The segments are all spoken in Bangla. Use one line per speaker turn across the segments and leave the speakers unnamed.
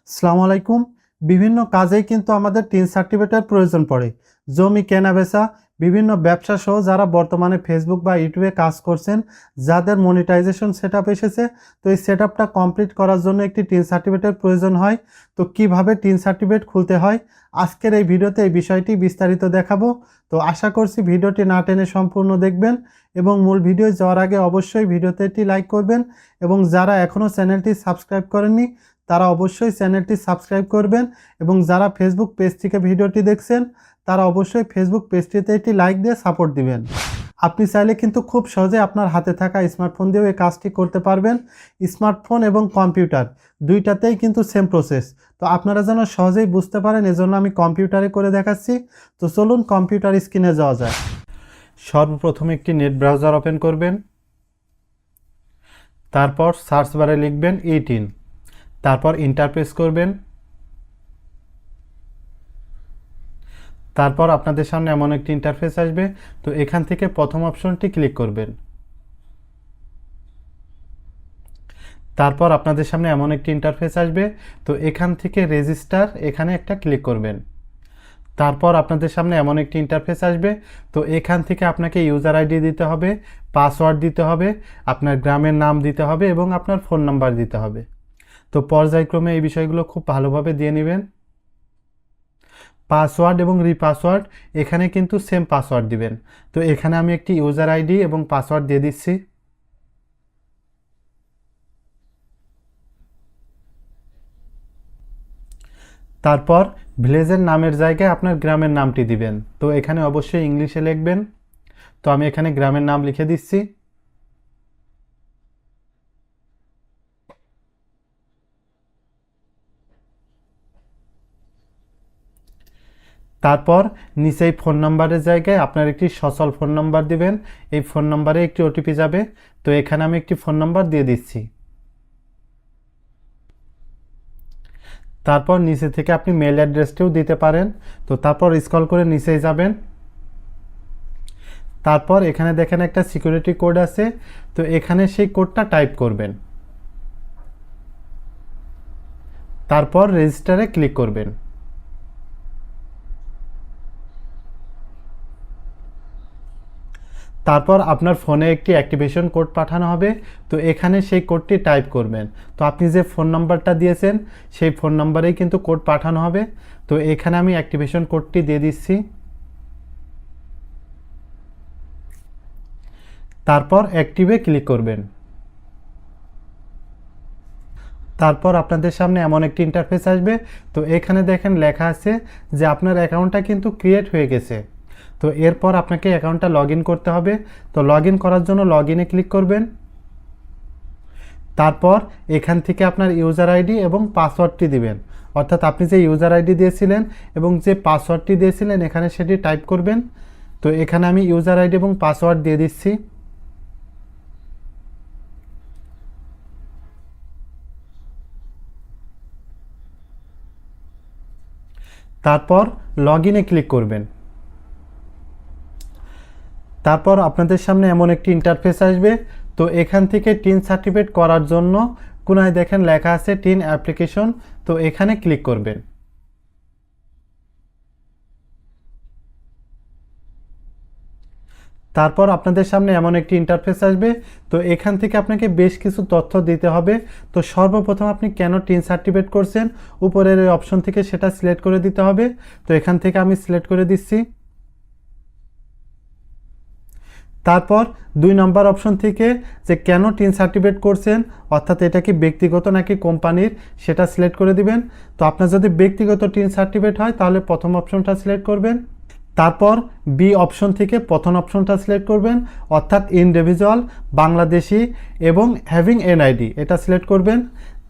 আসসালামু আলাইকুম। বিভিন্ন কাজেই কিন্তু আমাদের টিন সার্টিফিকেটের প্রয়োজন পড়ে। জমি কেনাবেচা, বিভিন্ন ব্যবসা সহ যারা বর্তমানে ফেসবুক বা ইউটিউবে কাজ করছেন, যাদের মনিটাইজেশন সেটআপ এসেছে, তো এই সেটআপটা কমপ্লিট করার জন্য একটি টিন সার্টিফিকেটের প্রয়োজন হয়। তো কিভাবে টিন সার্টিফিকেট খুলতে হয়, আজকের এই ভিডিওতে এই বিষয়টি বিস্তারিত দেখাবো। তো আশা করছি ভিডিওটি না টেনে সম্পূর্ণ দেখবেন এবং মূল ভিডিও যাওয়ার আগে অবশ্যই ভিডিওতে একটি লাইক করবেন এবং যারা এখনও চ্যানেলটি সাবস্ক্রাইব করেননি তারা অবশ্যই চ্যানেলটি সাবস্ক্রাইব করবেন এবং যারা ফেসবুক পেজ থেকে ভিডিওটি দেখছেন তারা অবশ্যই ফেসবুক পেজটিতে একটি লাইক দিয়ে সাপোর্ট দিবেন। আপনি চাইলে কিন্তু খুব সহজে আপনার হাতে থাকা স্মার্টফোন দিয়েও এই কাজটি করতে পারবেন। স্মার্টফোন এবং কম্পিউটার দুইটাতেই কিন্তু সেম প্রসেস। তো আপনারা যেন সহজেই বুঝতে পারেন এজন্য আমি কম্পিউটারে করে দেখাচ্ছি। তো চলুন কম্পিউটার স্ক্রিনে যাওয়া যায়। সর্বপ্রথম একটি নেট ব্রাউজার ওপেন করবেন, তারপর সার্চ বারে লিখবেন E18, তারপর এন্টার প্রেস করবেন। তারপর আপনাদের সামনে এমন একটি ইন্টারফেস আসবে। তো এখান থেকে প্রথম অপশনটি ক্লিক করবেন। তারপর আপনাদের সামনে এমন একটি ইন্টারফেস আসবে। তো এখান থেকে রেজিস্টার এখানে একটা ক্লিক করবেন। তারপর আপনাদের সামনে এমন একটি ইন্টারফেস আসবে। তো এখান থেকে আপনাকে ইউজার আইডি দিতে হবে, পাসওয়ার্ড দিতে হবে, আপনার গ্রামের নাম দিতে হবে এবং আপনার ফোন নাম্বার দিতে হবে। তো পর্যায়ক্রমে এই বিষয়গুলো খুব ভালোভাবে দিয়ে নেবেন। পাসওয়ার্ড এবং রিপাসওয়ার্ড এখানে কিন্তু সেম পাসওয়ার্ড দিবেন। তো এখানে আমি একটি ইউজার আইডি এবং পাসওয়ার্ড দিয়ে দিচ্ছি। তারপর ভিলেজের নামের জায়গায় আপনার গ্রামের নামটি দিবেন। তো এখানে অবশ্যই ইংলিশে লিখবেন। তো আমি এখানে গ্রামের নাম লিখে দিচ্ছি। তারপর নিচেই ফোন নাম্বারের জায়গায় আপনার একটি সচল ফোন নাম্বার দিবেন। এই ফোন নাম্বারে একটি ওটিপি যাবে। তো এখানে আমি একটি ফোন নাম্বার দিয়ে দিচ্ছি। তারপর নিচে থেকে আপনি মেল অ্যাড্রেসটিও দিতে পারেন। তো তারপর স্ক্রল করে নিচেই যাবেন। তারপর এখানে দেখেন একটা সিকিউরিটি কোড আছে। তো এখানে সেই কোডটা টাইপ করবেন। তারপর রেজিস্টারে ক্লিক করবেন। তারপর আপনার ফোনে একটি অ্যাক্টিভেশন কোড পাঠানো হবে। তো এখানে সেই কোডটি টাইপ করবেন। তো আপনি যে ফোন নাম্বারটা দিয়েছেন সেই ফোন নাম্বারেই কিন্তু কোড পাঠানো হবে। তো এখানে আমি অ্যাক্টিভেশন কোডটি দিয়ে দিচ্ছি। তারপর অ্যাক্টিভে ক্লিক করবেন। তারপর আপনাদের সামনে এমন একটি ইন্টারফেস আসবে। তো এখানে দেখেন লেখা আছে যে আপনার অ্যাকাউন্টটা কিন্তু ক্রিয়েট হয়ে গেছে। তো এরপর আপনাকে অ্যাকাউন্টটা লগ ইন করতে হবে। তো লগ ইন করার জন্য লগ ইনে ক্লিক করবেন। তারপর এখান থেকে আপনার ইউজার আইডি এবং পাসওয়ার্ডটি দিবেন। অর্থাৎ আপনি যে ইউজার আইডি দিয়েছিলেন এবং যে পাসওয়ার্ডটি দিয়েছিলেন এখানে সেটি টাইপ করবেন। তো এখানে আমি ইউজার আইডি এবং পাসওয়ার্ড দিয়ে দিচ্ছি। তারপর লগ ইনে ক্লিক করবেন। তারপর আপনাদের সামনে এমন একটি ইন্টারফেস আসবে। তো এখান থেকে টিন সার্টিফিকেট করার জন্য কোনায় দেখেন লেখা আছে টিন অ্যাপ্লিকেশন। তো এখানে ক্লিক করবেন। তারপর আপনাদের সামনে এমন একটি ইন্টারফেস আসবে। তো এখান থেকে আপনাকে বেশ কিছু তথ্য দিতে হবে। তো সর্বপ্রথম আপনি কেন টিন সার্টিফিকেট করছেন উপরের এই অপশন থেকে সেটা সিলেক্ট করে দিতে হবে। তো এখান থেকে আমি সিলেক্ট করে দিচ্ছি। তারপর 2 নম্বর অপশন থেকে যে কেন টিন সার্টিফিকেট করছেন, অর্থাৎ এটা কি ব্যক্তিগত নাকি কোম্পানির, সেটা সিলেক্ট করে দিবেন। তো আপনার যদি ব্যক্তিগত টিন সার্টিফিকেট হয় তাহলে প্রথম অপশনটা সিলেক্ট করবেন। তারপর বি অপশন থেকে প্রথম অপশনটা সিলেক্ট করবেন, অর্থাৎ ইন্ডিভিজুয়াল, বাংলাদেশি এবং হ্যাভিং এনআইডি এটা সিলেক্ট করবেন।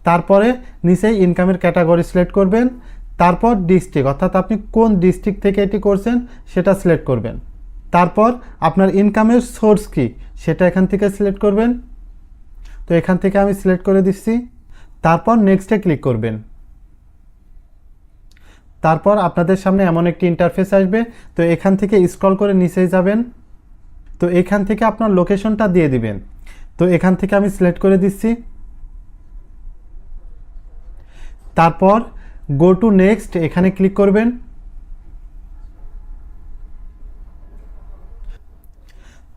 তারপরে নিচেই ইনকামের ক্যাটাগরি সিলেক্ট করবেন। তারপর ডিস্ট্রিক্ট, অর্থাৎ আপনি কোন ডিস্ট্রিক্ট থেকে এটি করছেন সেটা সিলেক্ট করবেন। তারপর আপনার ইনকামের সোর্স কি সেটা এখান থেকে সিলেক্ট করবেন। তো এখান থেকে আমি সিলেক্ট করে দিচ্ছি। তারপর নেক্সটে ক্লিক করবেন। তারপর আপনাদের সামনে এমন একটি ইন্টারফেস আসবে। তো এখান থেকে স্ক্রল করে নিচেই যাবেন। তো এখান থেকে আপনার লোকেশনটা দিয়ে দিবেন। তো এখান থেকে আমি সিলেক্ট করে দিচ্ছি। তারপর গো টু নেক্সট এখানে ক্লিক করবেন।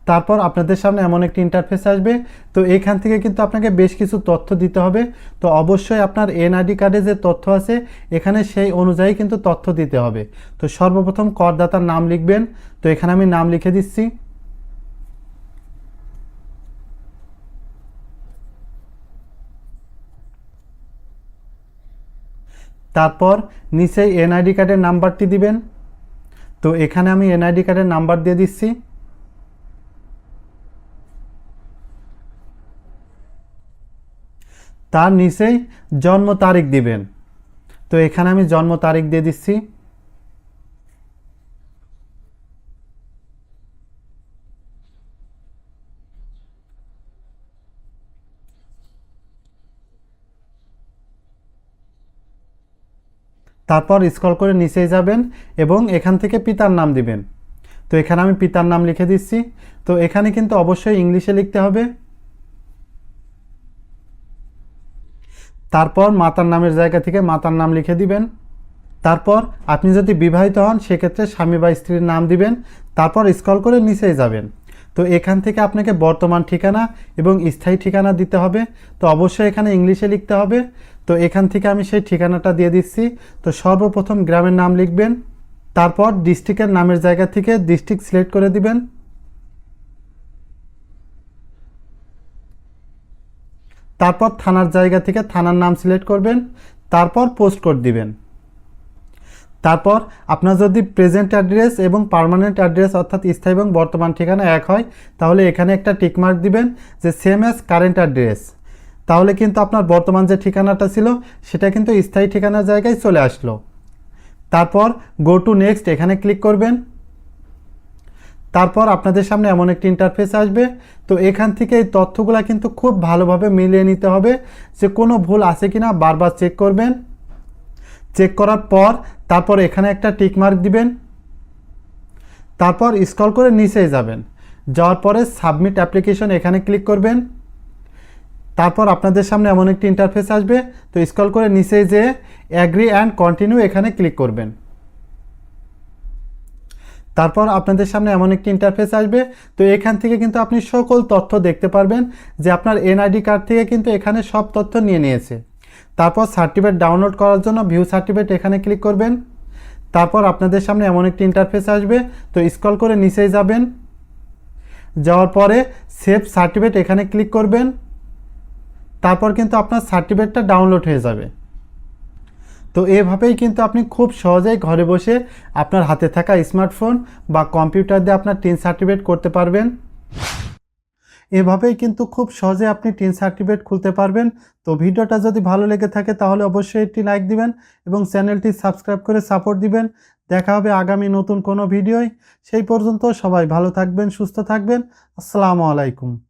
তারপর আপনাদের সামনে এমন একটি ইন্টারফেস আসবে। তো এখান থেকে কিন্তু আপনাকে বেশ কিছু তথ্য দিতে হবে। তো অবশ্যই আপনার এনআইডি কার্ডে যে তথ্য আছে এখানে সেই অনুযায়ী কিন্তু তথ্য দিতে হবে। তো সর্বপ্রথম করদাতার নাম লিখবেন। তো এখানে আমি নাম লিখে দিচ্ছি। তারপর নিচেই এনআইডি কার্ডের নাম্বারটি দিবেন। তো এখানে আমি এনআইডি কার্ডের নাম্বার দিয়ে দিচ্ছি। তার নিচেই জন্ম তারিখ দিবেন। তো এখানে আমি জন্ম তারিখ দিয়ে দিচ্ছি। তারপর স্ক্রল করে নিচেই যাবেন এবং এখান থেকে পিতার নাম দিবেন। তো এখানে আমি পিতার নাম লিখে দিচ্ছি। তো এখানে কিন্তু অবশ্যই ইংলিশে লিখতে হবে। তারপর মাতার নামের জায়গা থেকে মাতার নাম লিখে দিবেন। তারপর আপনি যদি বিবাহিত হন সেক্ষেত্রে স্বামী বা স্ত্রীর নাম দিবেন। তারপর স্ক্রল করে নিচেই যাবেন। তো এখান থেকে আপনাকে বর্তমান ঠিকানা এবং স্থায়ী ঠিকানা দিতে হবে। তো অবশ্যই এখানে ইংলিশে লিখতে হবে। তো এখান থেকে আমি সেই ঠিকানাটা দিয়ে দিচ্ছি। তো সর্বপ্রথম গ্রামের নাম লিখবেন। তারপর ডিস্ট্রিক্টের নামের জায়গা থেকে ডিস্ট্রিক্ট সিলেক্ট করে দিবেন। তারপর থানার জায়গা থেকে থানার নাম সিলেক্ট করবেন। তারপর পোস্ট কোড দিবেন। তারপর আপনার যদি প্রেজেন্ট অ্যাড্রেস এবং পার্মানেন্ট অ্যাড্রেস অর্থাৎ স্থায়ী এবং বর্তমান ঠিকানা এক হয় তাহলে এখানে একটা টিকমার্ক দিবেন যে সেম অ্যাজ কারেন্ট অ্যাড্রেস। তাহলে কিন্তু আপনার বর্তমান যে ঠিকানাটা ছিল সেটা কিন্তু স্থায়ী ঠিকানার জায়গায় চলে আসলো। তারপর গো টু নেক্সট এখানে ক্লিক করবেন। তারপর আপনাদের সামনে এমন একটি ইন্টারফেস আসবে। তো এখান থেকে এই তথ্যগুলো কিন্তু খুব ভালোভাবে মিলিয়ে নিতে হবে যে কোনো ভুল আছে কিনা বারবার চেক করবেন। চেক করার পর তারপর এখানে একটা টিকমার্ক দিবেন। তারপর স্ক্রল করে নিচেই যাবেন। যাওয়ার পরে সাবমিট অ্যাপ্লিকেশন এখানে ক্লিক করবেন। তারপর আপনাদের সামনে এমন একটি ইন্টারফেস আসবে। তো স্ক্রল করে নিচেই যেয়ে অ্যাগ্রি অ্যান্ড কন্টিনিউ এখানে ক্লিক করবেন। তারপর আপনাদের সামনে এমন একটি ইন্টারফেস আসবে। তো এখান থেকে কিন্তু আপনি সকল তথ্য দেখতে পারবেন যে আপনার এনআইডি কার্ড থেকে কিন্তু এখানে সব তথ্য নিয়ে নিয়েছে। তারপর সার্টিফিকেট ডাউনলোড করার জন্য ভিউ সার্টিফিকেট এখানে ক্লিক করবেন। তারপর আপনাদের সামনে এমন একটি ইন্টারফেস আসবে। তো স্ক্রল করে নিচেই যাবেন। যাওয়ার পরে সেভ সার্টিফিকেট এখানে ক্লিক করবেন। তারপর কিন্তু আপনার সার্টিফিকেটটা ডাউনলোড হয়ে যাবে। তো এভাবেই কিন্তু আপনি খুব সহজেই ঘরে বসে আপনার হাতে থাকা স্মার্টফোন বা কম্পিউটার দিয়ে আপনার টিন সার্টিফিকেট করতে পারবেন। এভাবেই কিন্তু খুব সহজে আপনি টিন সার্টিফিকেট খুলতে পারবেন। তো ভিডিওটা যদি ভালো লেগে থাকে তাহলে অবশ্যই একটি লাইক দিবেন এবং চ্যানেলটি সাবস্ক্রাইব করে সাপোর্ট দিবেন। দেখা হবে আগামী নতুন কোনো ভিডিওয়। সেই পর্যন্ত সবাই ভালো থাকবেন, সুস্থ থাকবেন। আসসালামু আলাইকুম।